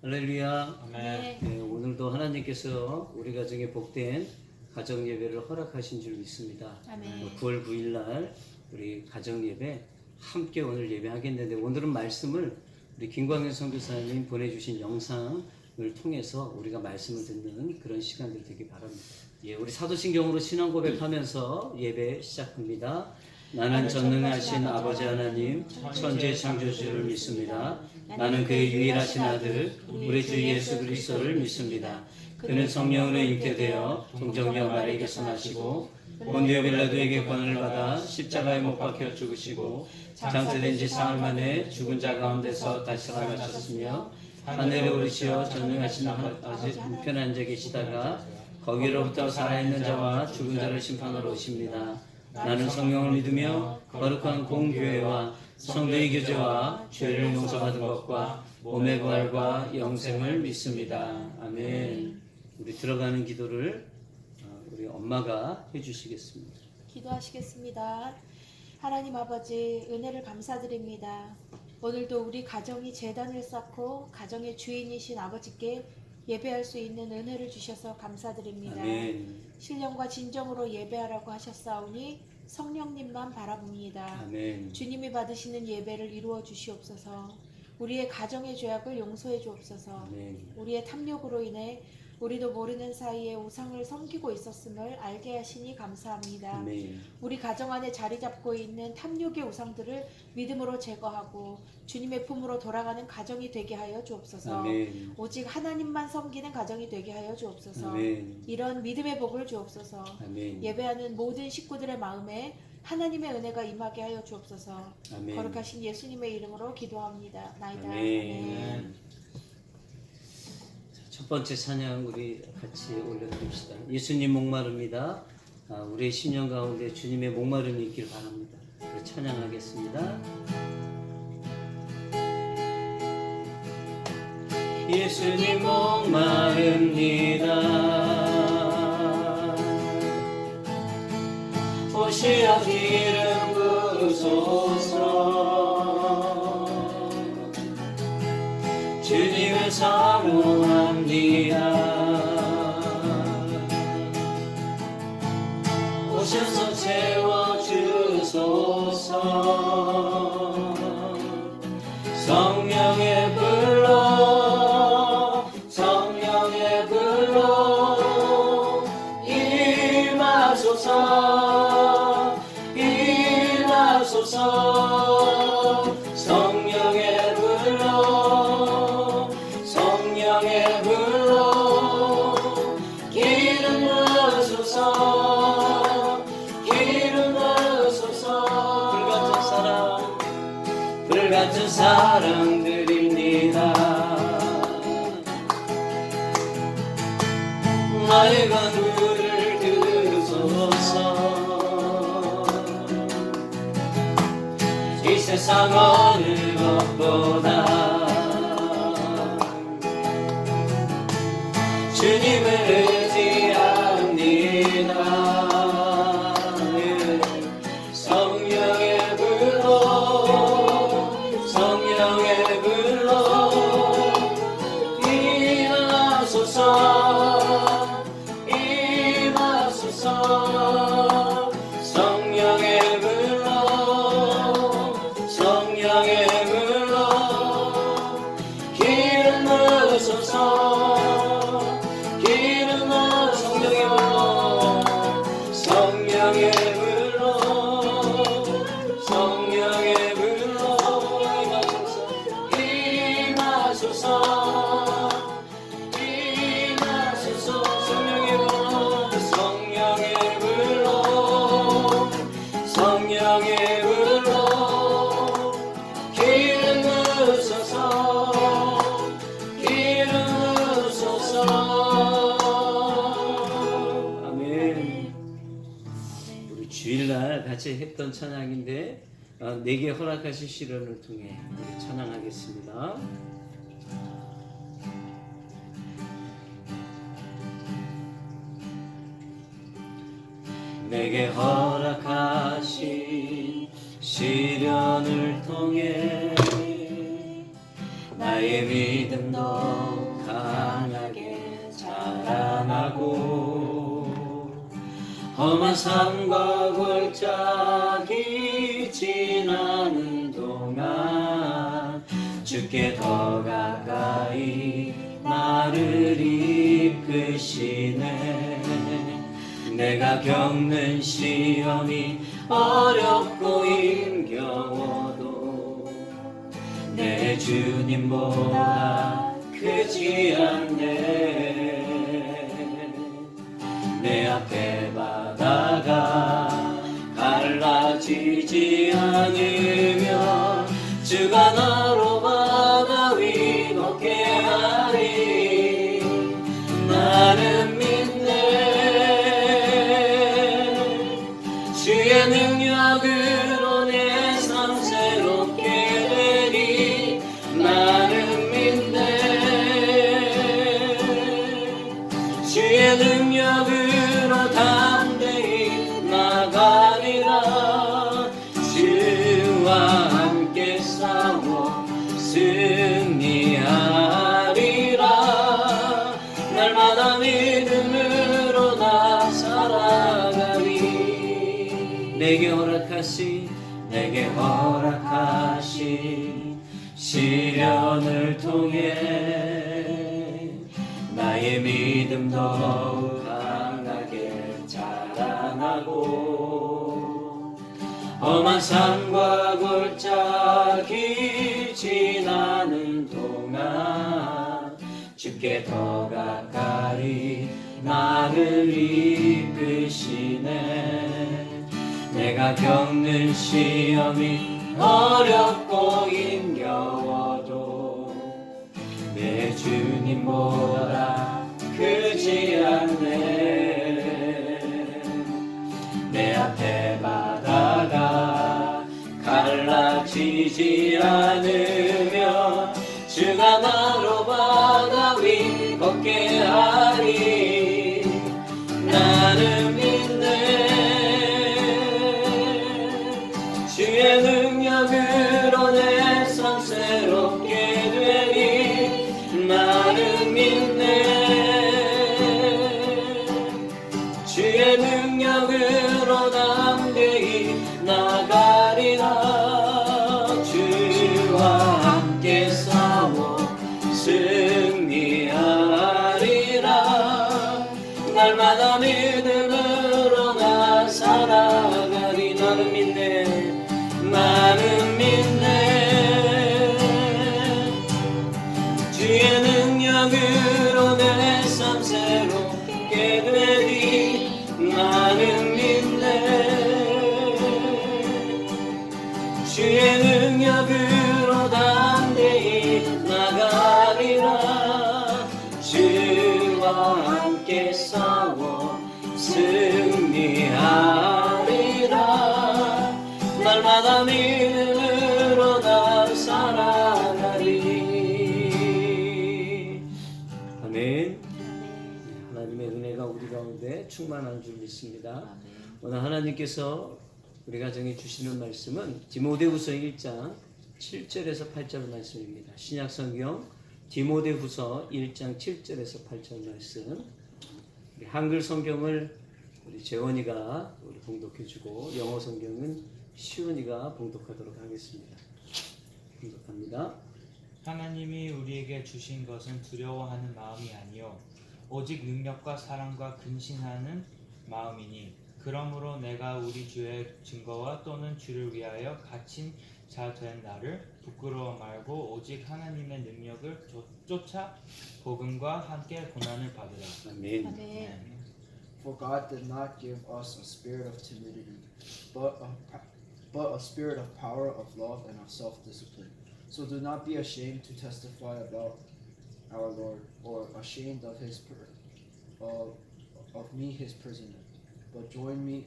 할렐루야. 아멘. 네, 오늘도 하나님께서 우리 가정에 복된 가정 예배를 허락하신 줄 믿습니다. 아멘. 9월 9일 날 우리 가정 예배 함께 오늘 예배하겠는데, 오늘은 말씀을 우리 김광현 선교사님 보내주신 영상을 통해서 우리가 말씀을 듣는 그런 시간들 되기 바랍니다. 예, 우리 사도신경으로 신앙 고백하면서 예배 시작합니다. 나는 전능하신 아버지 하나님 천지 창조주를 믿습니다. 나는 그의 유일하신 아들 우리 주 예수 그리스도를 믿습니다. 그는 성령으로 잉태되어 동정녀 마리아에게서 나시고 본디오 빌라도에게 권한을 받아 십자가에 못 박혀 죽으시고 장사된 지 사흘 만에 죽은 자 가운데서 다시 살아나셨으며 하늘에 오르시어 전능하신 아버지 우편에 앉아 계시다가 거기로부터 살아있는 자와 죽은 자를 심판하러 오십니다. 나는 성령을 믿으며 거룩한 공교회와 성도의 교제와 죄를 용서받은 것과 몸의 부활과 영생을 믿습니다. 아멘. 우리 들어가는 기도를 우리 엄마가 해주시겠습니다. 기도하시겠습니다. 하나님 아버지, 은혜를 감사드립니다. 오늘도 우리 가정이 제단을 쌓고 가정의 주인이신 아버지께 예배할 수 있는 은혜를 주셔서 감사드립니다. 아멘. 신령과 진정으로 예배하라고 하셨사오니 성령님만 바라봅니다. 아멘. 주님이 받으시는 예배를 이루어 주시옵소서. 우리의 가정의 죄악을 용서해 주옵소서. 아멘. 우리의 탐욕으로 인해 우리도 모르는 사이에 우상을 섬기고 있었음을 알게 하시니 감사합니다. 아멘. 우리 가정 안에 자리 잡고 있는 탐욕의 우상들을 믿음으로 제거하고 주님의 품으로 돌아가는 가정이 되게 하여 주옵소서. 아멘. 오직 하나님만 섬기는 가정이 되게 하여 주옵소서. 아멘. 이런 믿음의 복을 주옵소서. 아멘. 예배하는 모든 식구들의 마음에 하나님의 은혜가 임하게 하여 주옵소서. 아멘. 거룩하신 예수님의 이름으로 기도합니다. 나이다. 아멘. 첫 번째 찬양 우리 같이 올려드립시다. 예수님 목마릅니다. 우리의 신령 가운데 주님의 목마름이 있길 바랍니다. 우리 찬양하겠습니다. 예수님 목마릅니다. 오시어 기름 부으소서. 주님을 사모합니다. 오셔서 채워주소서. 성령의 불로 성령의 불로 임하소서. 임하소서. 성령의 불로 성령의 불로 기름 부으소서. 기름 부으소서. 불같은 사랑 드립니다. 나의 간구를 들으소서. 이 세상 어느 것보다 주님을 의지합니다. 성령의 불로 성령의 불로 임하소서. 임하소서. 성령의 불로 성령의 불로 기름 부으소서. 기름 부으소서. 성령의 불로 성령의 불로 임하소서. 임하소서. 성령의 불로 성령의 불로 기름 부으소서. 기름 부으소서. 아멘. 우리 주일날 같이 했던 찬양인데 내게 허락하신 시련을 통해 우리 찬양하겠습니다. 내게 허락하신 시련을 통해 나의 믿음도 험한 산과 골짜기 지나는 동안 주께 더 가까이 나를 이끄시네. 내가 겪는 시험이 어렵고 힘겨워도 내 주님보다 크지 않네. 내 앞에 바다가 갈라지지 않으며 주가 나로 바다 위 걷게 하리. 나는 믿네. 주의 능력으로 내 삶 새롭게 되리. 나는 믿네. 주의 능력으로 담대히 나가리라. 주와 함께 싸워 승리하리라. 날마다 믿음으로 나 살아가리. 내게 허락하신 시련을 통해 나의 믿음 더욱 강하게 자라나고 험한 산과 골짜기 지나는 동안 주께 더 가까이 나를 이끄시네. 내가 겪는 시험이 어렵고 힘겨워도 내 주님보다 크지 않네. 내 앞에 바다가 갈라지지 않으며 주가 나로 바다 위 걷게 하리. 나는 믿네. 주의 능력으로 내 삶 새롭게 되리. 나는 믿네. 주의 능력으로 담대히 나가리라. 주와 함께 싸워 승리하리라. 날마다 믿음으로 나 살아가리. 나는 믿네. 나는 믿네. 주의 능력으로 내 삶 새롭게 되리. 나는 믿네. 주의 능력으로 담대히 나가리라. 주와 함께 싸워 승리하리라. 날마다 믿음으로 나 살아가리. 아멘. 하나님의 은혜가 우리 가운데 충만한 줄 믿습니다. 오늘 하나님께서 우리 가정에 주시는 말씀은 디모데후서 1장 7절에서 8절 말씀입니다. 신약성경 디모데후서 1장 7절에서 8절 말씀. 우리 한글 성경을 우리 재원이가 우리 봉독해주고 영어 성경은 시온이가 봉독하도록 하겠습니다. 봉독합니다. 하나님이 우리에게 주신 것은 두려워하는 마음이 아니요 오직 능력과 사랑과 근신하는 마음이니 그러므로 내가 우리 주의 증거와 또는 주를 위하여 갇힌 자 된 나를 부끄러워 말고 오직 하나님의 능력을 쫓아 복음과 함께 고난을 받으라. 아멘. 아멘. For God did not give us a spirit of timidity, but a spirit of power, of love, and of self-discipline. So do not be ashamed to testify about our Lord, or ashamed of his his prisoner, but join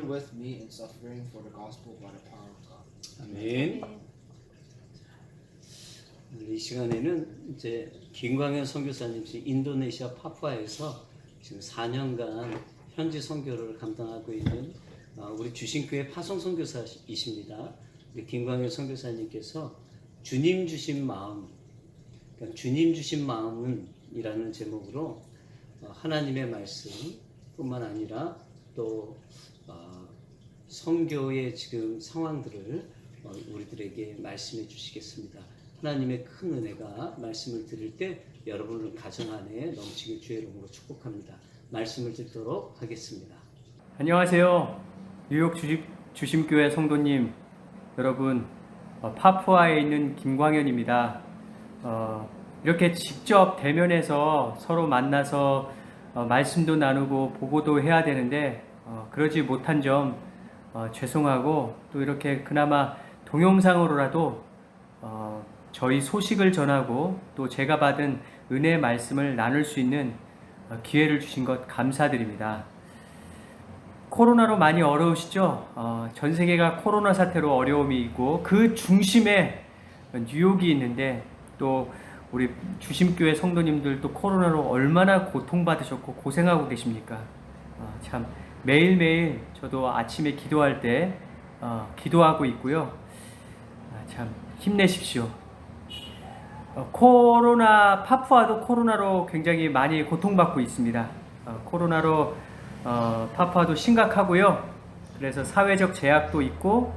with me in suffering for the gospel by the power of God. 아멘. 이 시간에는 이제 김광현 선교사님 지금 인도네시아 파푸아에서 지금 4년간 현지 선교를 감당하고 있는 우리 주신교회 파송 선교사이십니다. 우리 김광현 선교사님께서 주님 주신 마음, 그러니까 주님 주신 마음은이라는 제목으로 하나님의 말씀뿐만 아니라 또 선교의 지금 상황들을 우리들에게 말씀해 주시겠습니다. 하나님의 큰 은혜가 말씀을 들을 때 여러분을 가정 안에 넘치게 주의 이름으로 축복합니다. 말씀을 듣도록 하겠습니다. 안녕하세요. 뉴욕 주심교회 성도님 여러분, 파푸아에 있는 김광현입니다. 이렇게 직접 대면해서 서로 만나서 말씀도 나누고 보고도 해야 되는데 그러지 못한 점 죄송하고, 또 이렇게 그나마 동영상으로라도 저희 소식을 전하고 또 제가 받은 은혜의 말씀을 나눌 수 있는 기회를 주신 것 감사드립니다. 코로나로 많이 어려우시죠? 전 세계가 코로나 사태로 어려움이 있고 그 중심에 뉴욕이 있는데, 또 우리 주심교회 성도님들도 코로나로 얼마나 고통받으셨고 고생하고 계십니까? 참 매일매일 저도 아침에 기도할 때 기도하고 있고요. 참 힘내십시오. 파푸아도 코로나로 굉장히 많이 고통받고 있습니다. 코로나로 파푸아도 심각하고요. 그래서 사회적 제약도 있고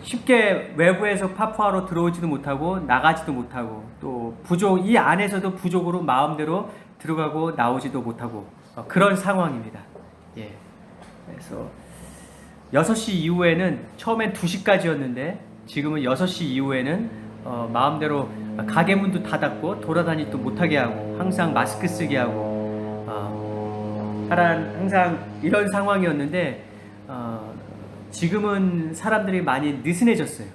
쉽게 외부에서 파푸아로 들어오지도 못하고 나가지도 못하고, 또 이 안에서도 부족으로 마음대로 들어가고 나오지도 못하고 그런 상황입니다. 예. 그래서 6시 이후에는, 처음엔 2시까지였는데 지금은 6시 이후에는 마음대로 가게 문도 닫았고 돌아다니지도 못하게 하고, 항상 마스크 쓰게 하고 항상 이런 상황이었는데 지금은 사람들이 많이 느슨해졌어요.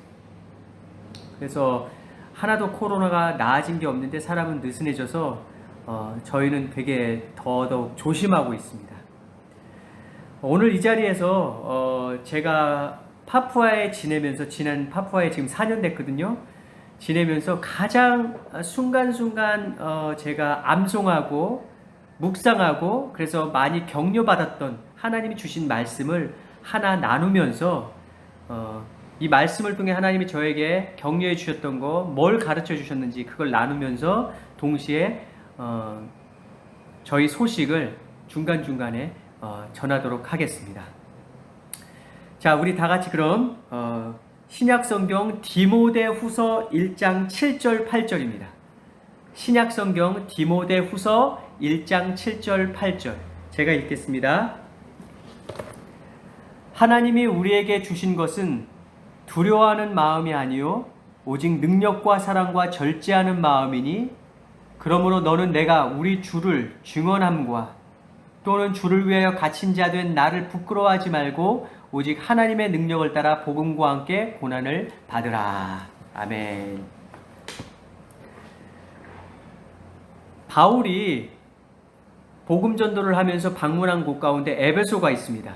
그래서 하나도 코로나가 나아진 게 없는데 사람은 느슨해져서 저희는 되게 더더욱 조심하고 있습니다. 오늘 이 자리에서 제가 파푸아에 지내면서, 파푸아에 지금 4년 됐거든요. 지내면서 가장 순간순간 제가 암송하고 묵상하고 그래서 많이 격려받았던 하나님이 주신 말씀을 하나 나누면서 이 말씀을 통해 하나님이 저에게 격려해 주셨던 거, 뭘 가르쳐 주셨는지 그걸 나누면서 동시에 저희 소식을 중간중간에 전하도록 하겠습니다. 자, 우리 다 같이 그럼 신약성경 디모데후서 1장 7절 8절입니다. 신약성경 디모데후서 1장 7절 8절 제가 읽겠습니다. 하나님이 우리에게 주신 것은 두려워하는 마음이 아니요 오직 능력과 사랑과 절제하는 마음이니, 그러므로 너는 내가 우리 주를 증언함과 또는 주를 위하여 갇힌 자 된 나를 부끄러워하지 말고 오직 하나님의 능력을 따라 복음과 함께 고난을 받으라. 아멘. 바울이 복음 전도를 하면서 방문한 곳 가운데 에베소가 있습니다.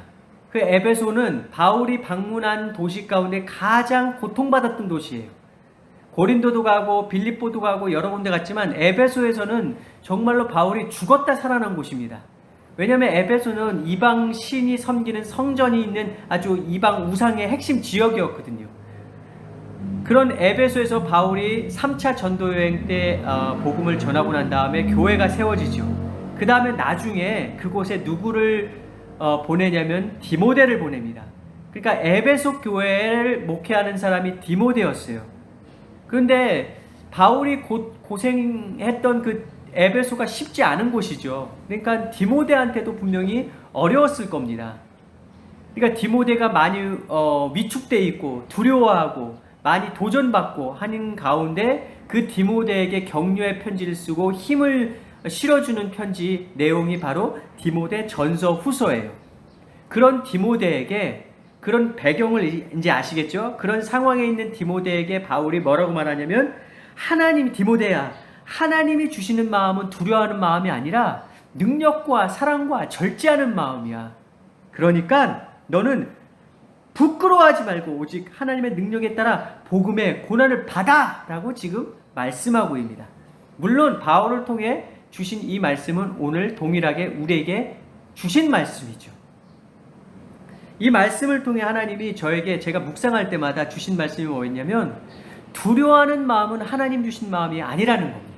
그 에베소는 바울이 방문한 도시 가운데 가장 고통받았던 도시예요. 고린도도 가고 빌립보도 가고 여러 군데 갔지만 에베소에서는 정말로 바울이 죽었다 살아난 곳입니다. 왜냐하면 에베소는 이방 신이 섬기는 성전이 있는 아주 이방 우상의 핵심 지역이었거든요. 그런 에베소에서 바울이 3차 전도여행 때 복음을 전하고 난 다음에 교회가 세워지죠. 그 다음에 나중에 그곳에 누구를 보내냐면 디모데를 보냅니다. 그러니까 에베소 교회를 목회하는 사람이 디모데였어요. 그런데 바울이 고생했던 그 에베소가 쉽지 않은 곳이죠. 그러니까 디모데한테도 분명히 어려웠을 겁니다. 그러니까 디모데가 많이 위축되어 있고 두려워하고 많이 도전받고 하는 가운데 그 디모데에게 격려의 편지를 쓰고 힘을 실어주는 편지 내용이 바로 디모데 전서 후서예요. 그런 디모데에게, 그런 배경을 이제 아시겠죠? 그런 상황에 있는 디모데에게 바울이 뭐라고 말하냐면, 디모데야, 하나님이 주시는 마음은 두려워하는 마음이 아니라 능력과 사랑과 절제하는 마음이야. 그러니까 너는 부끄러워하지 말고 오직 하나님의 능력에 따라 복음의 고난을 받아! 라고 지금 말씀하고 있습니다. 물론 바울을 통해 주신 이 말씀은 오늘 동일하게 우리에게 주신 말씀이죠. 이 말씀을 통해 하나님이 저에게, 제가 묵상할 때마다 주신 말씀이 뭐였냐면, 두려워하는 마음은 하나님 주신 마음이 아니라는 겁니다.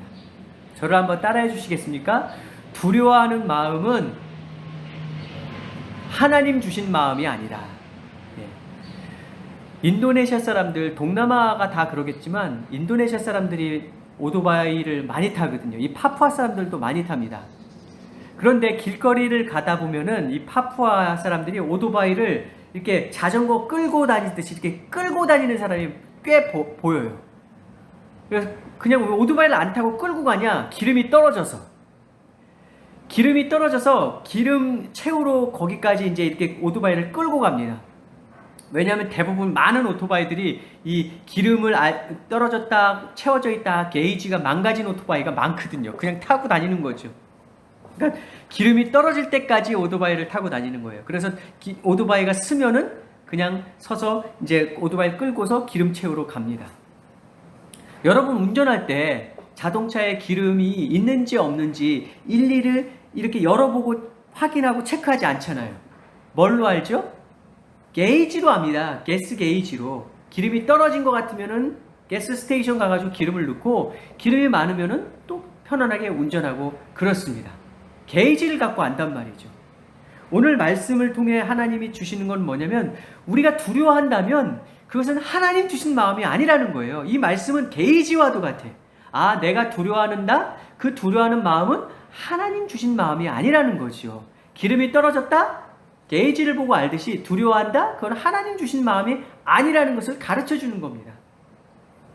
저를 한번 따라해 주시겠습니까? 두려워하는 마음은 하나님 주신 마음이 아니라, 인도네시아 사람들, 동남아가 다 그러겠지만 인도네시아 사람들이 오토바이를 많이 타거든요. 이 파푸아 사람들도 많이 탑니다. 그런데 길거리를 가다 보면은 이 파푸아 사람들이 오토바이를 이렇게 자전거 끌고 다니듯이 이렇게 끌고 다니는 사람이 꽤 보여요. 그래서 그냥 왜 오토바이를 안 타고 끌고 가냐? 기름이 떨어져서 기름 채우러 거기까지 이제 이렇게 오토바이를 끌고 갑니다. 왜냐하면 대부분 많은 오토바이들이 이 기름을 떨어졌다, 채워져 있다, 게이지가 망가진 오토바이가 많거든요. 그냥 타고 다니는 거죠. 그러니까 기름이 떨어질 때까지 오토바이를 타고 다니는 거예요. 그래서 오토바이가 쓰면은 그냥 서서 이제 오토바이 끌고서 기름 채우러 갑니다. 여러분 운전할 때 자동차에 기름이 있는지 없는지 일일이 이렇게 열어보고 확인하고 체크하지 않잖아요. 뭘로 알죠? 게이지로 합니다. 가스 게이지로. 기름이 떨어진 것 같으면은 가스 스테이션 가가지고 기름을 넣고, 기름이 많으면은 또 편안하게 운전하고 그렇습니다. 게이지를 갖고 안단 말이죠. 오늘 말씀을 통해 하나님이 주시는 건 뭐냐면, 우리가 두려워한다면 그것은 하나님 주신 마음이 아니라는 거예요. 이 말씀은 게이지와도 같아. 아, 내가 두려워한다? 그 두려워하는 마음은 하나님 주신 마음이 아니라는 거죠. 기름이 떨어졌다? 게이지를 보고 알듯이 두려워한다? 그건 하나님 주신 마음이 아니라는 것을 가르쳐 주는 겁니다.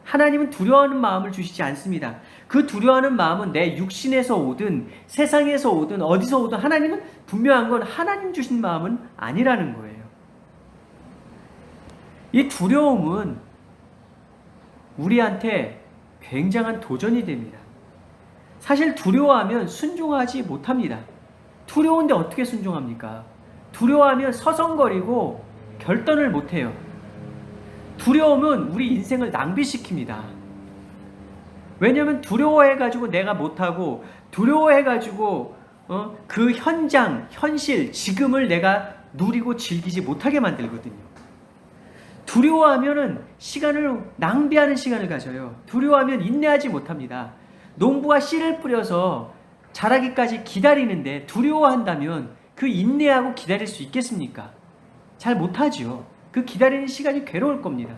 하나님은 두려워하는 마음을 주시지 않습니다. 그 두려워하는 마음은 내 육신에서 오든 세상에서 오든 어디서 오든 하나님은 분명한 건 하나님 주신 마음은 아니라는 거예요. 이 두려움은 우리한테 굉장한 도전이 됩니다. 사실 두려워하면 순종하지 못합니다. 두려운데 어떻게 순종합니까? 두려워하면 서성거리고 결단을 못해요. 두려움은 우리 인생을 낭비시킵니다. 왜냐하면 두려워해가지고 내가 못하고, 두려워해가지고 그 현장, 현실, 지금을 내가 누리고 즐기지 못하게 만들거든요. 두려워하면은 시간을 낭비하는 시간을 가져요. 두려워하면 인내하지 못합니다. 농부가 씨를 뿌려서 자라기까지 기다리는데 두려워한다면 그 인내하고 기다릴 수 있겠습니까? 잘 못하죠. 그 기다리는 시간이 괴로울 겁니다.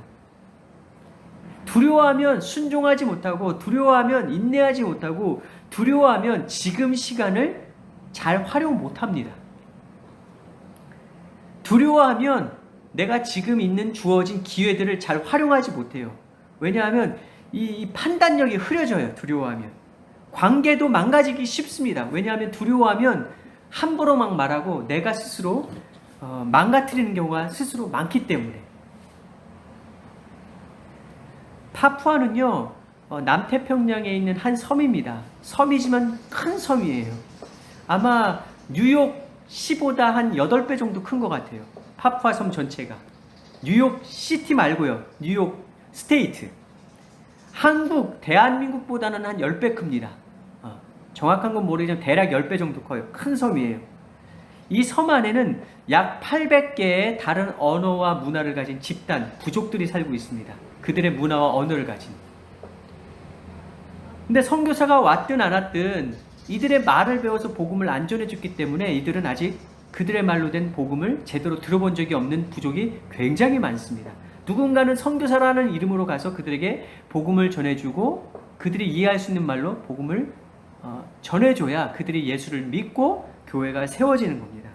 두려워하면 순종하지 못하고, 두려워하면 인내하지 못하고, 두려워하면 지금 시간을 잘 활용 못합니다. 두려워하면 내가 지금 있는 주어진 기회들을 잘 활용하지 못해요. 왜냐하면 이 판단력이 흐려져요. 두려워하면 관계도 망가지기 쉽습니다. 왜냐하면 두려워하면 함부로 막 말하고 내가 스스로 망가뜨리는 경우가 스스로 많기 때문에. 파푸아는요, 남태평양에 있는 한 섬입니다. 섬이지만 큰 섬이에요. 아마 뉴욕 시보다 한 8배 정도 큰 것 같아요. 파푸아 섬 전체가. 뉴욕 시티 말고요. 뉴욕 스테이트. 대한민국보다는 한 10배 큽니다. 정확한 건 모르지만 대략 10배 정도 커요. 큰 섬이에요. 이 섬 안에는 약 800개의 다른 언어와 문화를 가진 집단, 부족들이 살고 있습니다. 그들의 문화와 언어를 가진. 근데 선교사가 왔든 안 왔든 이들의 말을 배워서 복음을 안 전해줬기 때문에 이들은 아직 그들의 말로 된 복음을 제대로 들어본 적이 없는 부족이 굉장히 많습니다. 누군가는 선교사라는 이름으로 가서 그들에게 복음을 전해주고 그들이 이해할 수 있는 말로 복음을 전해줘야 그들이 예수를 믿고 교회가 세워지는 겁니다.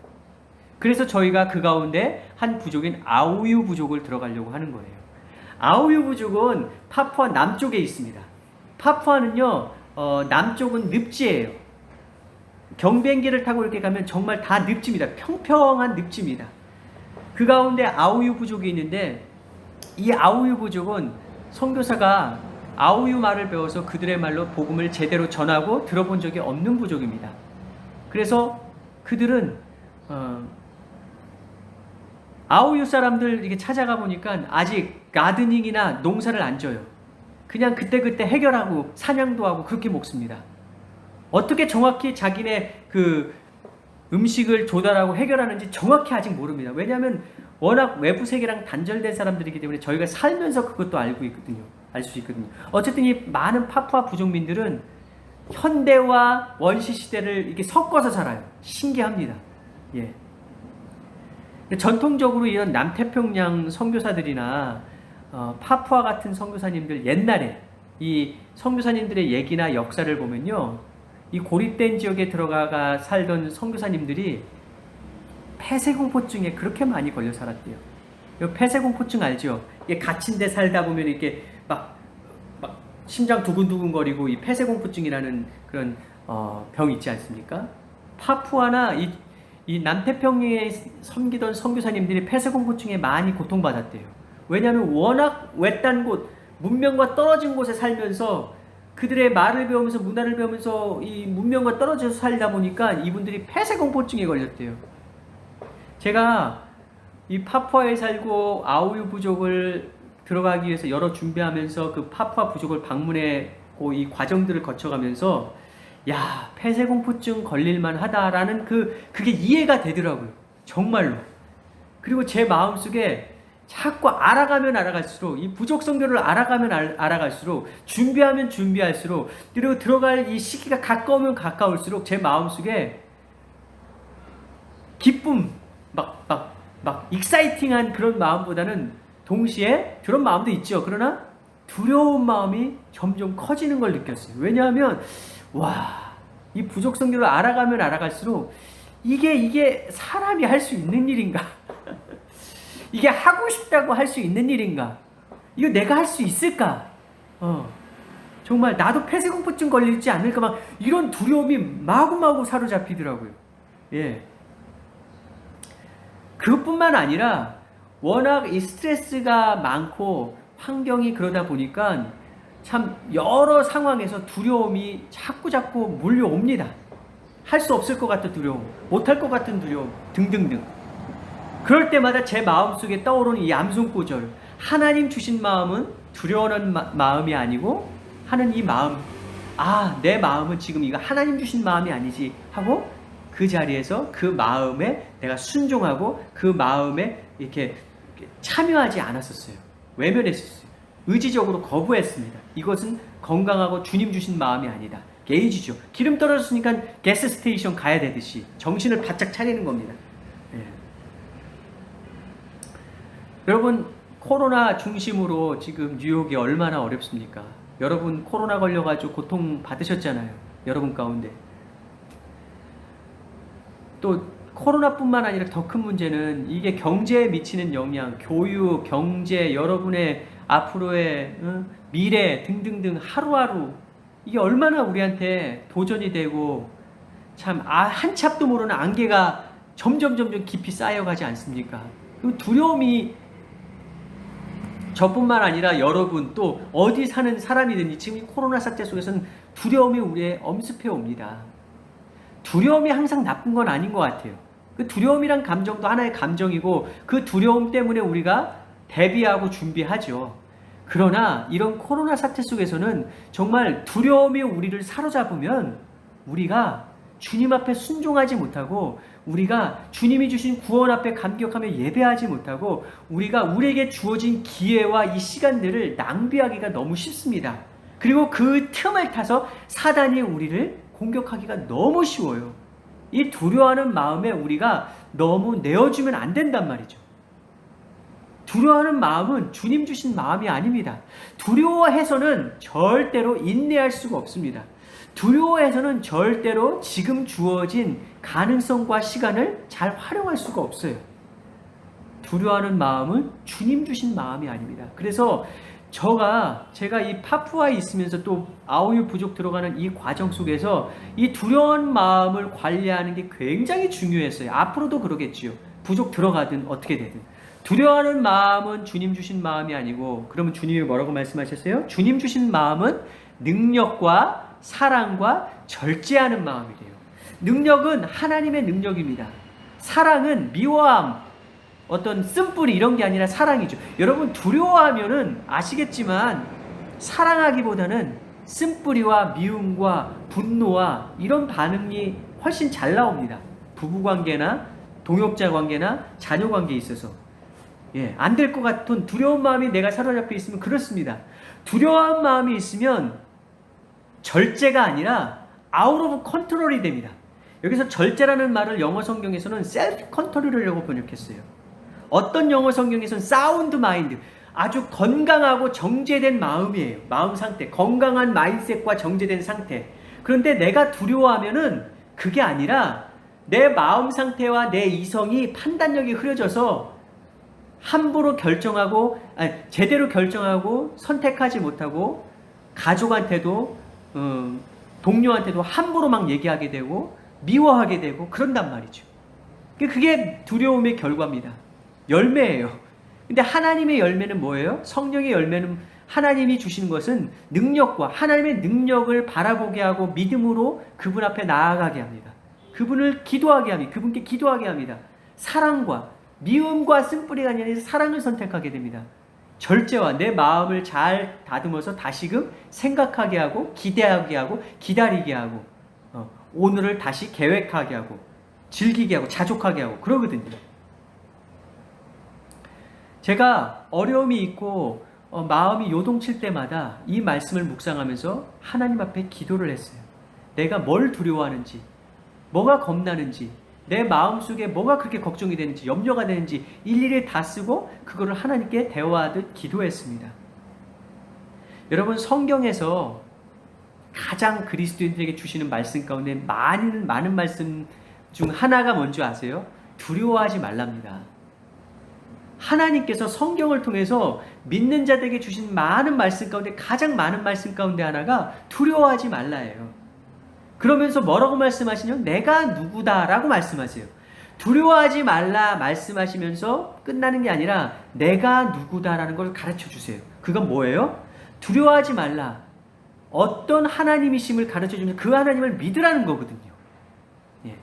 그래서 저희가 그 가운데 한 부족인 아우유 부족을 들어가려고 하는 거예요. 아우유 부족은 파푸아 남쪽에 있습니다. 파푸아는요, 남쪽은 늪지예요. 경비행기를 타고 이렇게 가면 정말 다 늪지입니다. 평평한 늪지입니다. 그 가운데 아우유 부족이 있는데, 이 아우유 부족은 선교사가 아우유 말을 배워서 그들의 말로 복음을 제대로 전하고 들어본 적이 없는 부족입니다. 그래서 그들은 아우유 사람들 이렇게 찾아가 보니까 아직 가드닝이나 농사를 안 져요. 그냥 그때그때 해결하고 사냥도 하고 그렇게 먹습니다. 어떻게 정확히 자기네 그 음식을 조달하고 해결하는지 정확히 아직 모릅니다. 왜냐하면 워낙 외부 세계랑 단절된 사람들이기 때문에 저희가 살면서 그것도 알고 있거든요. 알 수 있거든요. 어쨌든 이 많은 파푸아 부족민들은 현대와 원시 시대를 이렇게 섞어서 살아요. 신기합니다. 예. 전통적으로 이런 남태평양 선교사들이나 파푸아 같은 선교사님들 옛날에 이 선교사님들의 얘기나 역사를 보면요, 이 고립된 지역에 들어가 살던 선교사님들이 폐쇄공포증에 그렇게 많이 걸려 살았대요. 폐쇄공포증 알죠? 이게 갇힌 데 살다 보면 이렇게 막 심장 두근두근거리고 이 폐쇄공포증이라는 그런 병이 있지 않습니까? 파푸아나 이 남태평양에 섬기던 선교사님들이 폐쇄공포증에 많이 고통받았대요. 왜냐하면 워낙 외딴 곳, 문명과 떨어진 곳에 살면서 그들의 말을 배우면서 문화를 배우면서 이 문명과 떨어져서 살다 보니까 이분들이 폐쇄공포증에 걸렸대요. 제가 이 파푸아에 살고 아우유 부족을 들어가기 위해서 여러 준비하면서 그 파푸아 부족을 방문했고 이 과정들을 거쳐가면서 야, 폐쇄공포증 걸릴만 하다라는 그게 이해가 되더라고요. 정말로. 그리고 제 마음속에 자꾸 알아가면 알아갈수록 이 부족 선교를 알아가면 알아갈수록 준비하면 준비할수록 그리고 들어갈 이 시기가 가까우면 가까울수록 제 마음속에 기쁨 막 익사이팅한 그런 마음보다는 동시에 그런 마음도 있죠. 그러나 두려운 마음이 점점 커지는 걸 느꼈어요. 왜냐하면 이 부족 선교를 알아가면 알아갈수록 이게 사람이 할 수 있는 일인가? 이게 하고 싶다고 할 수 있는 일인가? 이거 내가 할 수 있을까? 정말 나도 폐쇄공포증 걸리지 않을까? 막 이런 두려움이 마구마구 사로잡히더라고요. 예. 그것뿐만 아니라 워낙 이 스트레스가 많고 환경이 그러다 보니까 참 여러 상황에서 두려움이 자꾸 몰려옵니다. 할 수 없을 것 같은 두려움, 못할 것 같은 두려움 등등등. 그럴 때마다 제 마음속에 떠오르는 이 암송구절, 하나님 주신 마음은 두려워하는 마음이 아니고 하는 이 마음, 내 마음은 지금 이거 하나님 주신 마음이 아니지 하고 그 자리에서 그 마음에 내가 순종하고 그 마음에 이렇게 참여하지 않았었어요. 외면했었어요. 의지적으로 거부했습니다. 이것은 건강하고 주님 주신 마음이 아니다. 게이지죠. 기름 떨어졌으니까 가스 스테이션 가야 되듯이 정신을 바짝 차리는 겁니다. 예. 여러분, 코로나 중심으로 지금 뉴욕이 얼마나 어렵습니까? 여러분 코로나 걸려가지고 고통 받으셨잖아요. 여러분 가운데. 또 코로나뿐만 아니라 더 큰 문제는 이게 경제에 미치는 영향, 교육, 경제, 여러분의 앞으로의 미래 등등등 하루하루 이게 얼마나 우리한테 도전이 되고 참 한 치 앞도 모르는 안개가 점점 깊이 쌓여가지 않습니까? 그 두려움이 저뿐만 아니라 여러분 또 어디 사는 사람이든지 지금 이 코로나 사태 속에서는 두려움이 우리의 엄습해 옵니다. 두려움이 항상 나쁜 건 아닌 것 같아요. 그 두려움이란 감정도 하나의 감정이고 그 두려움 때문에 우리가 대비하고 준비하죠. 그러나 이런 코로나 사태 속에서는 정말 두려움이 우리를 사로잡으면 우리가 주님 앞에 순종하지 못하고 우리가 주님이 주신 구원 앞에 감격하며 예배하지 못하고 우리가 우리에게 주어진 기회와 이 시간들을 낭비하기가 너무 쉽습니다. 그리고 그 틈을 타서 사단이 우리를 공격하기가 너무 쉬워요. 이 두려워하는 마음에 우리가 너무 내어주면 안 된단 말이죠. 두려워하는 마음은 주님 주신 마음이 아닙니다. 두려워해서는 절대로 인내할 수가 없습니다. 두려워해서는 절대로 지금 주어진 가능성과 시간을 잘 활용할 수가 없어요. 두려워하는 마음은 주님 주신 마음이 아닙니다. 그래서 제가 이 파푸아에 있으면서 또 아우유 부족 들어가는 이 과정 속에서 이 두려운 마음을 관리하는 게 굉장히 중요했어요. 앞으로도 그러겠지요. 부족 들어가든 어떻게 되든. 두려워하는 마음은 주님 주신 마음이 아니고, 그러면 주님이 뭐라고 말씀하셨어요? 주님 주신 마음은 능력과 사랑과 절제하는 마음이래요. 능력은 하나님의 능력입니다. 사랑은 미워함, 어떤 쓴뿌리 이런 게 아니라 사랑이죠. 여러분 두려워하면은 아시겠지만 사랑하기보다는 쓴뿌리와 미움과 분노와 이런 반응이 훨씬 잘 나옵니다. 부부관계나 동역자 관계나 자녀 관계에 있어서 안 될 것 같은 두려운 마음이 내가 사로잡혀 있으면 그렇습니다. 두려운 마음이 있으면 절제가 아니라 아웃 오브 컨트롤이 됩니다. 여기서 절제라는 말을 영어 성경에서는 셀프 컨트롤이라고 번역했어요. 어떤 영어 성경에서는 사운드 마인드, 아주 건강하고 정제된 마음이에요. 마음 상태, 건강한 마인드셋과 정제된 상태. 그런데 내가 두려워하면은 그게 아니라 내 마음 상태와 내 이성이 판단력이 흐려져서 함부로 결정하고, 제대로 결정하고 선택하지 못하고 가족한테도 동료한테도 함부로 막 얘기하게 되고 미워하게 되고 그런단 말이죠. 그게 두려움의 결과입니다. 열매예요. 근데 하나님의 열매는 뭐예요? 성령의 열매는 하나님이 주시는 것은 능력과 하나님의 능력을 바라보게 하고 믿음으로 그분 앞에 나아가게 합니다. 그분을 기도하게 합니다. 그분께 기도하게 합니다. 사랑과 미움과 쓴뿌리가 아니라 사랑을 선택하게 됩니다. 절제와 내 마음을 잘 다듬어서 다시금 생각하게 하고 기대하게 하고 기다리게 하고 오늘을 다시 계획하게 하고 즐기게 하고 자족하게 하고 그러거든요. 제가 어려움이 있고 마음이 요동칠 때마다 이 말씀을 묵상하면서 하나님 앞에 기도를 했어요. 내가 뭘 두려워하는지, 뭐가 겁나는지, 내 마음속에 뭐가 그렇게 걱정이 되는지, 염려가 되는지 일일이 다 쓰고 그거를 하나님께 대화하듯 기도했습니다. 여러분, 성경에서 가장 그리스도인들에게 주시는 말씀 가운데 많은 말씀 중 하나가 뭔지 아세요? 두려워하지 말랍니다. 하나님께서 성경을 통해서 믿는 자들에게 주신 많은 말씀 가운데 가장 많은 말씀 가운데 하나가 두려워하지 말라예요. 그러면서 뭐라고 말씀하시냐면 내가 누구다라고 말씀하세요. 두려워하지 말라 말씀하시면서 끝나는 게 아니라 내가 누구다라는 걸 가르쳐 주세요. 그건 뭐예요? 두려워하지 말라. 어떤 하나님이심을 가르쳐 주면 그 하나님을 믿으라는 거거든요. 예.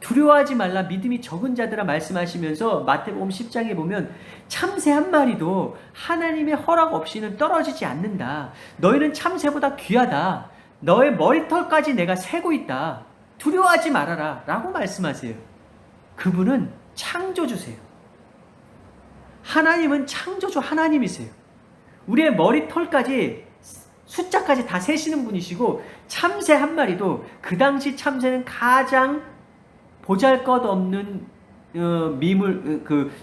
두려워하지 말라 믿음이 적은 자들아 말씀하시면서 마태복음 10장에 보면 참새 한 마리도 하나님의 허락 없이는 떨어지지 않는다. 너희는 참새보다 귀하다. 너의 머리털까지 내가 세고 있다. 두려워하지 말아라 라고 말씀하세요. 그분은 창조주세요. 하나님은 창조주 하나님이세요. 우리의 머리털까지 숫자까지 다 세시는 분이시고 참새 한 마리도 그 당시 참새는 가장 보잘것없는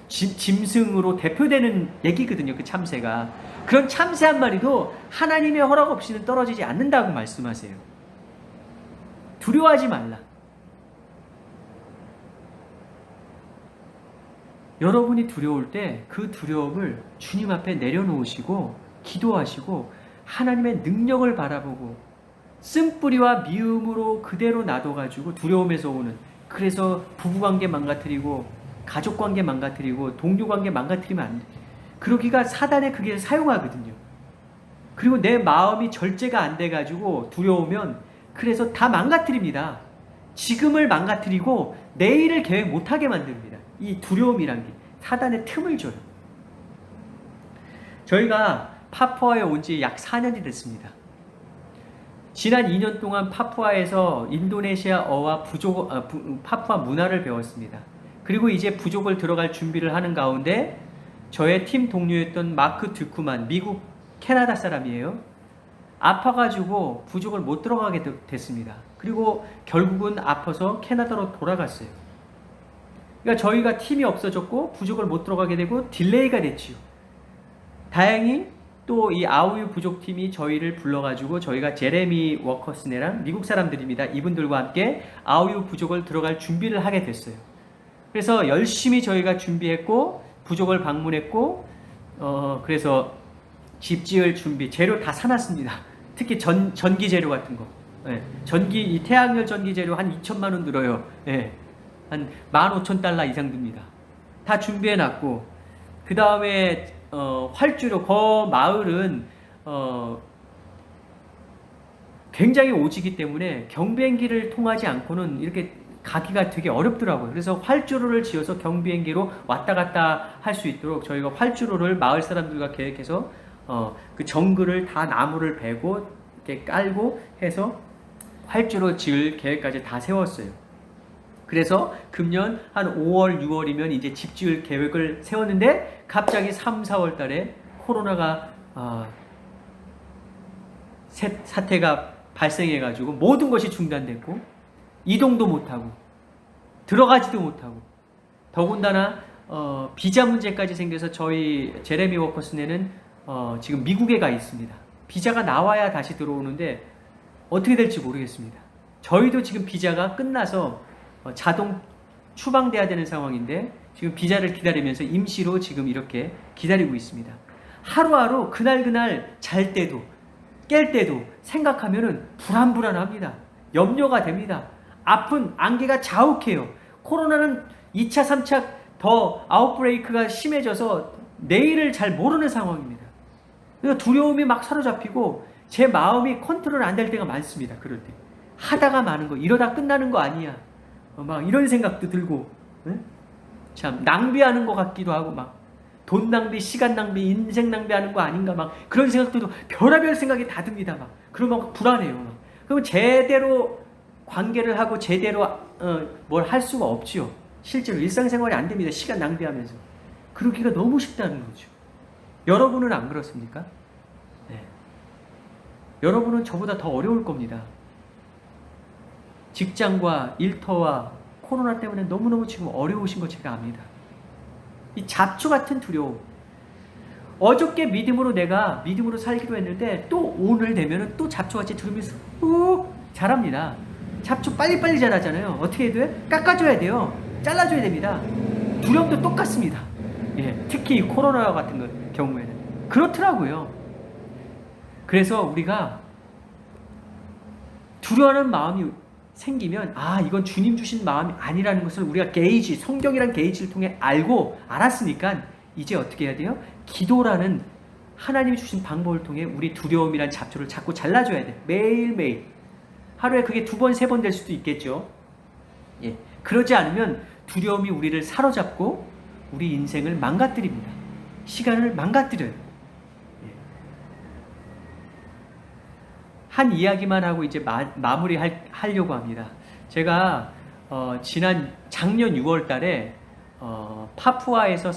짐승으로 대표되는 얘기거든요. 그 참새가. 그런 참새 한 마리도 하나님의 허락 없이는 떨어지지 않는다고 말씀하세요. 두려워하지 말라. 여러분이 두려울 때 그 두려움을 주님 앞에 내려놓으시고 기도하시고 하나님의 능력을 바라보고 쓴뿌리와 미움으로 그대로 놔둬가지고 두려움에서 오는, 그래서 부부관계 망가뜨리고 가족관계 망가뜨리고 동료관계 망가뜨리면 안 돼. 그러기가 사단의 그게 사용하거든요. 그리고 내 마음이 절제가 안 돼가지고 두려우면 그래서 다 망가뜨립니다. 지금을 망가뜨리고 내일을 계획 못하게 만듭니다. 이 두려움이란 게 사단의 틈을 줘요. 저희가 파푸아에 온 지 약 4년이 됐습니다. 지난 2년 동안 파푸아에서 인도네시아어와 파푸아 문화를 배웠습니다. 그리고 이제 부족을 들어갈 준비를 하는 가운데 저의 팀 동료였던 마크 듀쿠만, 미국 캐나다 사람이에요. 아파가지고 부족을 못 들어가게 됐습니다. 그리고 결국은 아파서 캐나다로 돌아갔어요. 그러니까 저희가 팀이 없어졌고 부족을 못 들어가게 되고 딜레이가 됐지요. 다행히 또 이 아우유 부족팀이 저희를 불러가지고 저희가 제레미 워커스네랑 미국 사람들입니다. 이분들과 함께 아우유 부족을 들어갈 준비를 하게 됐어요. 그래서 열심히 저희가 준비했고 부족을 방문했고 그래서 집 지을 준비, 재료 다 사놨습니다. 특히 전기 재료 같은 거. 예, 이 태양열 전기 재료 한 2천만 원 들어요. 예, 한 15,000달러 이상 듭니다. 다 준비해놨고 그 다음에 활주로, 그 마을은 굉장히 오지기 때문에 경비행기를 통하지 않고는 이렇게 가기가 되게 어렵더라고요. 그래서 활주로를 지어서 경비행기로 왔다 갔다 할 수 있도록 저희가 활주로를 마을 사람들과 계획해서 그 정글을 다 나무를 베고 이렇게 깔고 해서 활주로 지을 계획까지 다 세웠어요. 그래서 금년 한 5월, 6월이면 이제 집 지을 계획을 세웠는데 갑자기 3, 4월 달에 코로나가 사태가 발생해가지고 모든 것이 중단됐고 이동도 못하고 들어가지도 못하고 더군다나 비자 문제까지 생겨서 저희 제레미 워커슨에는 지금 미국에 가 있습니다. 비자가 나와야 다시 들어오는데 어떻게 될지 모르겠습니다. 저희도 지금 비자가 끝나서 자동 추방돼야 되는 상황인데 지금 비자를 기다리면서 임시로 지금 이렇게 기다리고 있습니다. 하루하루 그날 잘 때도 깰 때도 생각하면은 불안합니다. 염려가 됩니다. 아픈 안개가 자욱해요. 코로나는 2차, 3차 더 아웃브레이크가 심해져서 내일을 잘 모르는 상황입니다. 그래서 두려움이 막 사로잡히고 제 마음이 컨트롤 안 될 때가 많습니다. 그럴 때. 하다가 마는 거, 이러다 끝나는 거 아니야. 막 이런 생각도 들고, 응? 참 낭비하는 것 같기도 하고 막 돈 낭비, 시간 낭비, 인생 낭비하는 거 아닌가 막 그런 생각들도 별의별 생각이 다 듭니다. 막 그러면 막 불안해요. 막. 그러면 제대로 관계를 하고 제대로 뭘 할 수가 없지요. 실제로 일상생활이 안 됩니다. 시간 낭비하면서. 그러기가 너무 쉽다는 거죠. 여러분은 안 그렇습니까? 네. 여러분은 저보다 더 어려울 겁니다. 직장과 일터와 코로나 때문에 너무너무 지금 어려우신 거 제가 압니다. 이 잡초 같은 두려움. 어저께 내가 믿음으로 살기로 했는데 또 오늘 되면은 또 잡초같이 두려움이 쑥 자랍니다. 잡초 빨리빨리 자라잖아요. 어떻게 해야 돼요? 깎아줘야 돼요. 잘라줘야 됩니다. 두려움도 똑같습니다. 예, 특히 코로나 같은 경우에는 그렇더라고요. 그래서 우리가 두려워하는 마음이 생기면 이건 주님 주신 마음이 아니라는 것을 우리가 성경이란 게이지를 통해 알았으니까 이제 어떻게 해야 돼요? 기도라는 하나님이 주신 방법을 통해 우리 두려움이란 잡초를 자꾸 잘라줘야 돼. 매일매일. 하루에 그게 2번, 3번 될 수도 있겠죠. 예. 그러지 않으면 두려움이 우리를 사로잡고 우리 인생을 망가뜨립니다. 시간을 망가뜨려요. 예. 한 이야기만 하고 이제 마무리하려고 합니다. 제가 작년 6월 달에 파푸아에서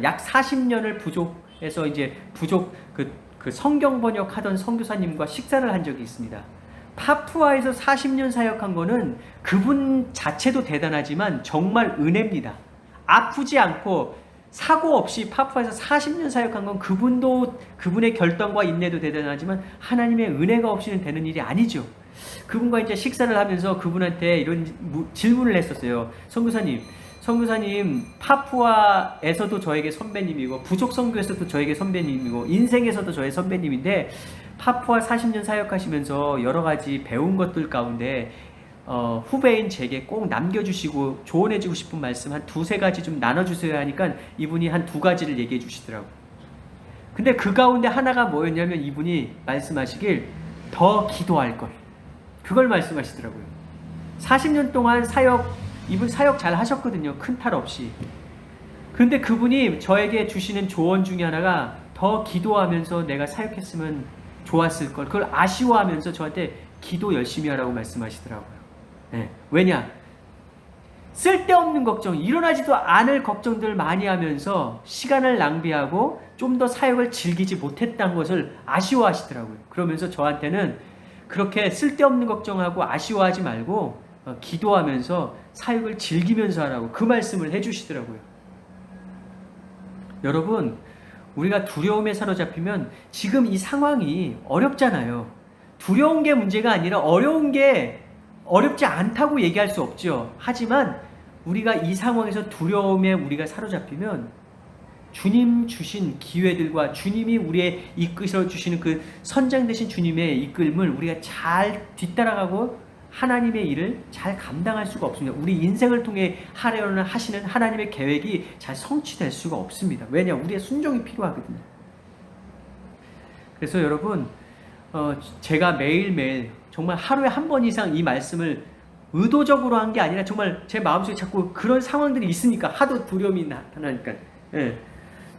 약 40년을 부족해서 이제 그 성경 번역하던 선교사님과 식사를 한 적이 있습니다. 파푸아에서 40년 사역한 거는 그분 자체도 대단하지만 정말 은혜입니다. 아프지 않고 사고 없이 파푸아에서 40년 사역한 건 그분의 결단과 인내도 대단하지만 하나님의 은혜가 없이는 되는 일이 아니죠. 그분과 이제 식사를 하면서 그분한테 이런 질문을 했었어요. 선교사님, 파푸아에서도 저에게 선배님이고 부족 선교에서도 저에게 선배님이고 인생에서도 저의 선배님인데 파푸아 40년 사역하시면서 여러 가지 배운 것들 가운데 후배인 제게 꼭 남겨주시고 조언해주고 싶은 말씀 한 2-3가지 좀 나눠주세요 하니까 이분이 한 2가지를 얘기해 주시더라고요. 근데 그 가운데 하나가 뭐였냐면 이분이 말씀하시길 더 기도할 걸. 그걸 말씀하시더라고요. 40년 동안 이분 사역 잘 하셨거든요. 큰 탈 없이. 근데 그분이 저에게 주시는 조언 중에 하나가 더 기도하면서 내가 사역했으면 좋았을 걸. 그걸 아쉬워하면서 저한테 기도 열심히 하라고 말씀하시더라고요. 네. 왜냐? 쓸데없는 걱정, 일어나지도 않을 걱정들을 많이 하면서 시간을 낭비하고 좀 더 사역을 즐기지 못했다는 것을 아쉬워하시더라고요. 그러면서 저한테는 그렇게 쓸데없는 걱정하고 아쉬워하지 말고 기도하면서 사역을 즐기면서 하라고 그 말씀을 해주시더라고요. 여러분, 우리가 두려움에 사로잡히면 지금 이 상황이 어렵잖아요. 두려운 게 문제가 아니라 어려운 게 어렵지 않다고 얘기할 수 없죠. 하지만 우리가 이 상황에서 두려움에 우리가 사로잡히면 주님 주신 기회들과 주님이 우리의 이끌어 주시는 그 선장 되신 주님의 이끌음을 우리가 잘 뒤따라가고 하나님의 일을 잘 감당할 수가 없습니다. 우리 인생을 통해 하시는 하나님의 계획이 잘 성취될 수가 없습니다. 왜냐? 우리의 순종이 필요하거든요. 그래서 여러분, 제가 매일매일 정말 하루에 한 번 이상 이 말씀을 의도적으로 한 게 아니라 정말 제 마음속에 자꾸 그런 상황들이 있으니까 하도 두려움이 나타나니까. 예.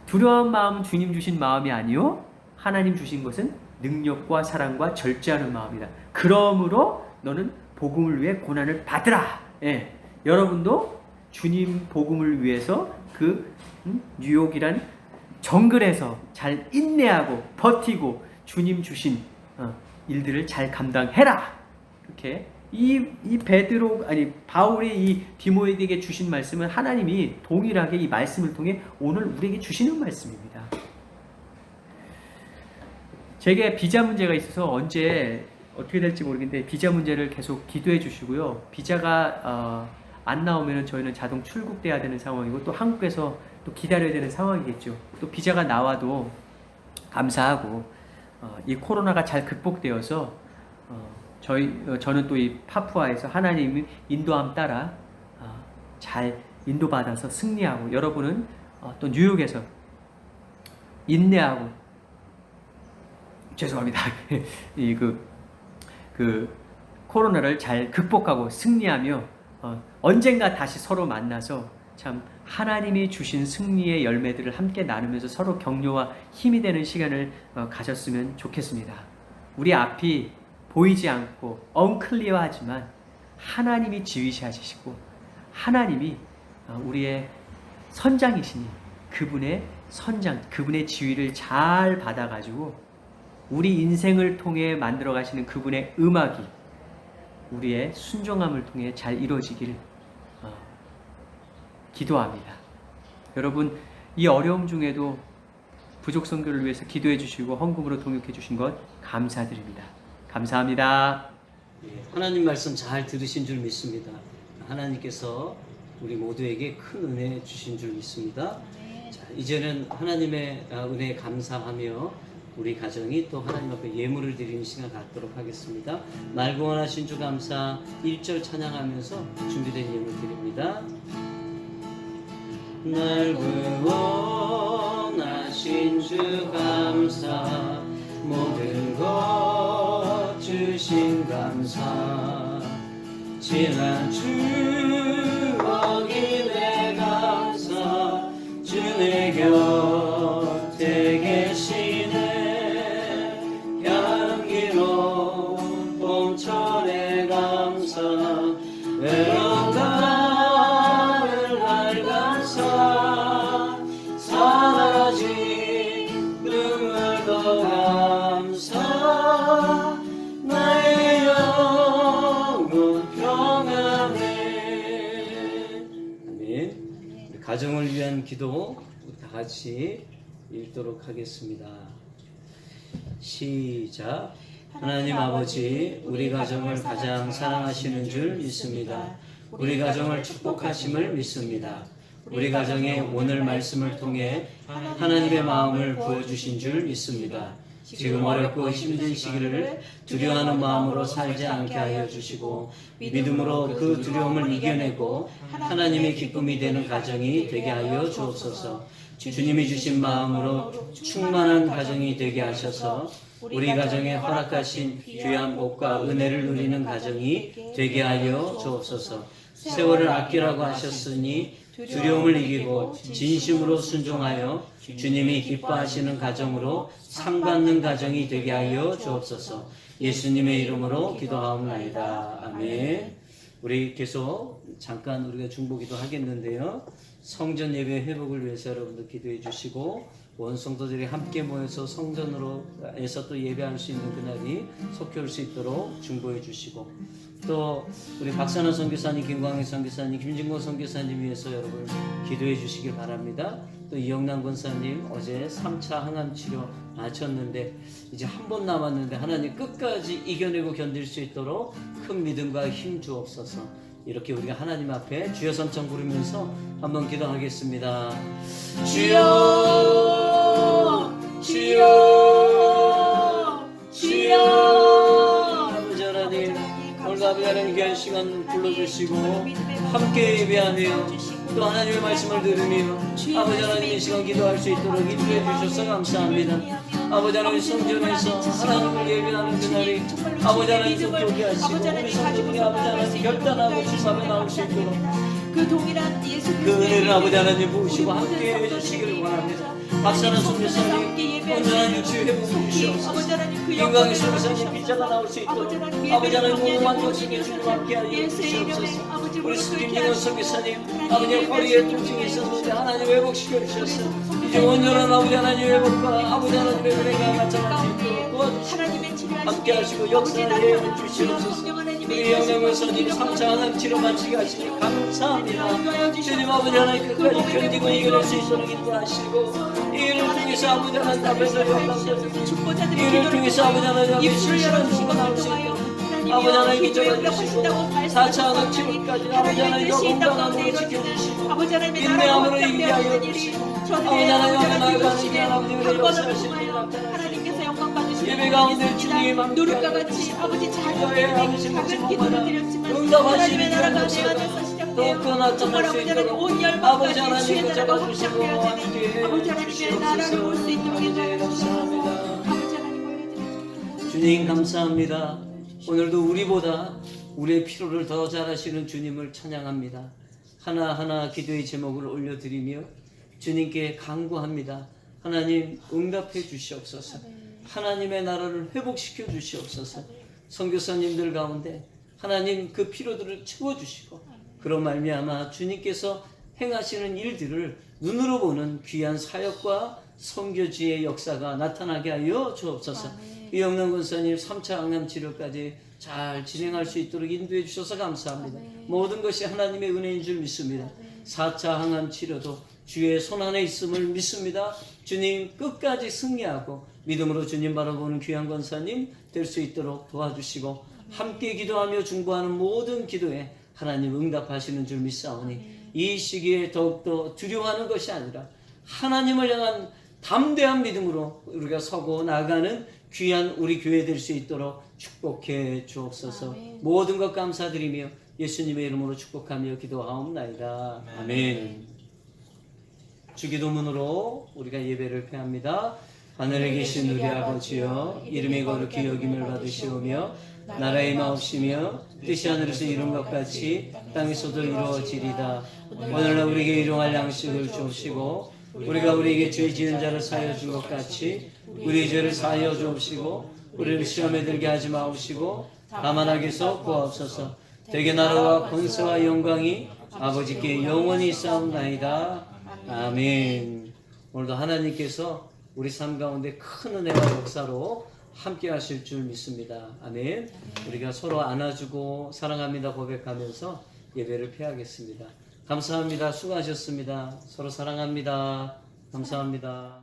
두려운 마음은 주님 주신 마음이 아니요 하나님 주신 것은 능력과 사랑과 절제하는 마음이다. 그러므로 너는 복음을 위해 고난을 받으라. 예. 여러분도 주님 복음을 위해서 그 뉴욕이란 정글에서 잘 인내하고 버티고 주님 주신 일들을 잘 감당해라. 이렇게 이 베드로 아니 바울이 이 디모데에게 주신 말씀은 하나님이 동일하게 이 말씀을 통해 오늘 우리에게 주시는 말씀입니다. 제게 비자 문제가 있어서 언제 어떻게 될지 모르겠는데 비자 문제를 계속 기도해 주시고요. 비자가 안 나오면 저희는 자동 출국돼야 되는 상황이고 또 한국에서 또 기다려야 되는 상황이겠죠. 또 비자가 나와도 감사하고 이 코로나가 잘 극복되어서 저는 또 이 파푸아에서 하나님의 인도함 따라 잘 인도받아서 승리하고 여러분은 또 뉴욕에서 인내하고 죄송합니다. 그 코로나를 잘 극복하고 승리하며 언젠가 다시 서로 만나서 참 하나님이 주신 승리의 열매들을 함께 나누면서 서로 격려와 힘이 되는 시간을 가졌으면 좋겠습니다. 우리 앞이 보이지 않고 언클리어하지만 하나님이 지휘하시고 하나님이 우리의 선장이시니 그분의 선장, 그분의 지휘를 잘 받아가지고 우리 인생을 통해 만들어 가시는 그분의 음악이 우리의 순종함을 통해 잘 이루어지길 기도합니다. 여러분 이 어려움 중에도 부족 선교를 위해서 기도해 주시고 헌금으로 동역해 주신 것 감사드립니다. 감사합니다. 하나님 말씀 잘 들으신 줄 믿습니다. 하나님께서 우리 모두에게 큰 은혜 주신 줄 믿습니다. 자, 이제는 하나님의 은혜에 감사하며 우리 가정이 또 하나님 앞에 예물을 드리는 시간 갖도록 하겠습니다. 날 구원하신 주 감사 1절 찬양하면서 준비된 예물 드립니다. 날 구원하신 주 감사 모든 것 주신 감사 지난 추억이 내 감사 주 내 곁에 계시네 향기로운 봄철의 감사 외로운 가을 날 감사 사라진 눈물도 감사 나의 영혼 평안해. 아멘. 우리 가정을 위한 기도 다 같이 읽도록 하겠습니다. 시작. 하나님 아버지, 우리 가정을 가장 사랑하시는 줄 믿습니다. 우리 가정을 축복하심을 믿습니다. 우리 가정에 오늘 말씀을 통해 하나님의 마음을 부어주신 줄 믿습니다. 지금 어렵고 힘든 시기를 두려워하는 마음으로 살지 않게 하여 주시고 믿음으로 그 두려움을 이겨내고 하나님의 기쁨이 되는 가정이 되게 하여 주옵소서. 주님이 주신 마음으로 충만한 가정이 되게 하셔서 우리 가정에 허락하신 귀한 복과 은혜를 누리는 가정이 되게 하여 주옵소서. 세월을 아끼라고 하셨으니 두려움을 이기고 진심으로 순종하여 주님이 기뻐하시는 가정으로 상받는 가정이 되게 하여 주옵소서. 예수님의 이름으로 기도하옵나이다. 아멘. 우리 계속 잠깐 우리가 중보기도 하겠는데요. 성전 예배 회복을 위해서 여러분들 기도해 주시고 원성도들이 함께 모여서 성전으로에서 또 예배할 수 있는 그날이 속히 올 수 있도록 중보해 주시고 또 우리 박선호 선교사님, 김광희 선교사님, 김진곤 선교사님 위해서 여러분 기도해 주시길 바랍니다. 또 이영남 권사님 어제 3차 항암 치료 마쳤는데 이제 한 번 남았는데 하나님 끝까지 이겨내고 견딜 수 있도록 큰 믿음과 힘 주옵소서. 이렇게 우리가 하나님 앞에 주여 삼창 부르면서 한번 기도하겠습니다. 주여 주여 주여. 아버지 하나님, 오늘 아버지 하나님 귀한 시간 불러주시고 함께 예배하며 또 하나님의 말씀을 들으며 아버지 하나님 이 시간 기도할 수 있도록 인도해 주셔서 감사합니다. 아버지 하나님 성전에서 하나님을 예배하는 그날이 아버지 하나님 속하게 하시고 우리 성도들이 아버지 하나님 결단하고 주님앞에 나올 수 있도록 그 동일한 예수 그 은혜를 아버지 하나님 부으시고 함께 해주시기를 원합니다. 박사는 선교사님 온전한 육체 회복을 주시옵소서. 김광희 선교사님 비자가 나올 수 있도록 아버지 하나님 모든 것을 주님 함께 하여 주시옵소서. 우리 김진호 선교사님 아버지 허리에 통증이 있었는데 하나님 회복시켜 주셨어. 이제 온전한 아버지 하나님 회복과 아버지 하나님의 은혜가 나타날 수 있도록 도와주시옵소서. 함께 하시고 역사에 주시옵소서. 우리 영영선님 3차 하나님 치료 마치게 하시니 감사합니다. 주님 아버지 하나님 끝까지 견디고 이겨낼 수 있도록 인도하시고 이를 통해서 아버지 하나님 앞에서 영광되는 축복자들의 이를 통해서 아버지 하나님 앞에 입술을 열어주시고 나올 수 있도록 하나님이 아버지 하나님 기도에 인정해주시고 응답하신다고 4차 하나님 치료까지 아버지 하나님 건강함으로 지켜주시고 아버지 하나님의 인내함으로 나라가 인계하여 확장되어지는 일이 주시고 저들의 아버지 하나님 아버지 하나님 나아가는 이루어지게 길 하나님의 한 번을 역사하시는 통하여 일 나타나시고 하나님께서 영광 받으시는 예배 가운데 주님 함께 누룩과 같이 아버지 작은 기도를 드렸지만 응답하시는 하나님의 나라가 내 역사가 안에서 더 시작되어 나타날 정말 수 아버지 하나님 있도록 온 아버지 열방까지 하나님 주의 나라가 붙잡아주시고 함께 확장되어지는 아버지 하나님의 나라를 볼 수 있도록 인도해 주시옵소서. 감사합니다. 아버지 하나님 올려드립니다. 주님 감사합니다. 오늘도 우리보다 우리의 필요를 더 잘하시는 주님을 찬양합니다. 하나하나 기도의 제목을 올려드리며 주님께 간구합니다. 하나님 응답해 주시옵소서. 하나님의 나라를 회복시켜 주시옵소서. 선교사님들 가운데 하나님 그 필요들을 채워주시고 그런 말미암아 주님께서 행하시는 일들을 눈으로 보는 귀한 사역과 선교지의 역사가 나타나게 하여 주옵소서. 이영남 권사님 3차 항암 치료까지 잘 진행할 수 있도록 인도해 주셔서 감사합니다. 모든 것이 하나님의 은혜인 줄 믿습니다. 4차 항암 치료도 주의 손 안에 있음을 믿습니다. 주님 끝까지 승리하고 믿음으로 주님 바라보는 귀한 권사님 될 수 있도록 도와주시고 함께 기도하며 중보하는 모든 기도에 하나님 응답하시는 줄 믿사오니 이 시기에 더욱더 두려워하는 것이 아니라 하나님을 향한 담대한 믿음으로 우리가 서고 나아가는 귀한 우리 교회 될 수 있도록 축복해 주옵소서. 아멘. 모든 것 감사드리며 예수님의 이름으로 축복하며 기도하옵나이다. 아멘. 주기도문으로 우리가 예배를 폐합니다. 하늘에 계신 우리 아버지여, 이름이 거룩히 여김을 받으시오며 나라의 마옵시며 뜻이 하늘에서 이룬 것 같이 땅에서도 이루어지리다. 오늘날 우리에게 일용할 양식을 주옵시고 우리가 우리에게 죄 지은 자를 사하여 준 것 같이 우리의 죄를 사하여 주옵시고 우리를 시험에 들게 하지 마옵시고 다만 악에서 구하옵소서. 대개 나라와 권세와 영광이 아버지께 영원히 있사옵나이다. 아멘. 오늘도 하나님께서 우리 삶 가운데 큰 은혜와 역사로 함께 하실 줄 믿습니다. 아멘. 우리가 서로 안아주고 사랑합니다 고백하면서 예배를 폐하겠습니다. 감사합니다. 수고하셨습니다. 서로 사랑합니다. 감사합니다.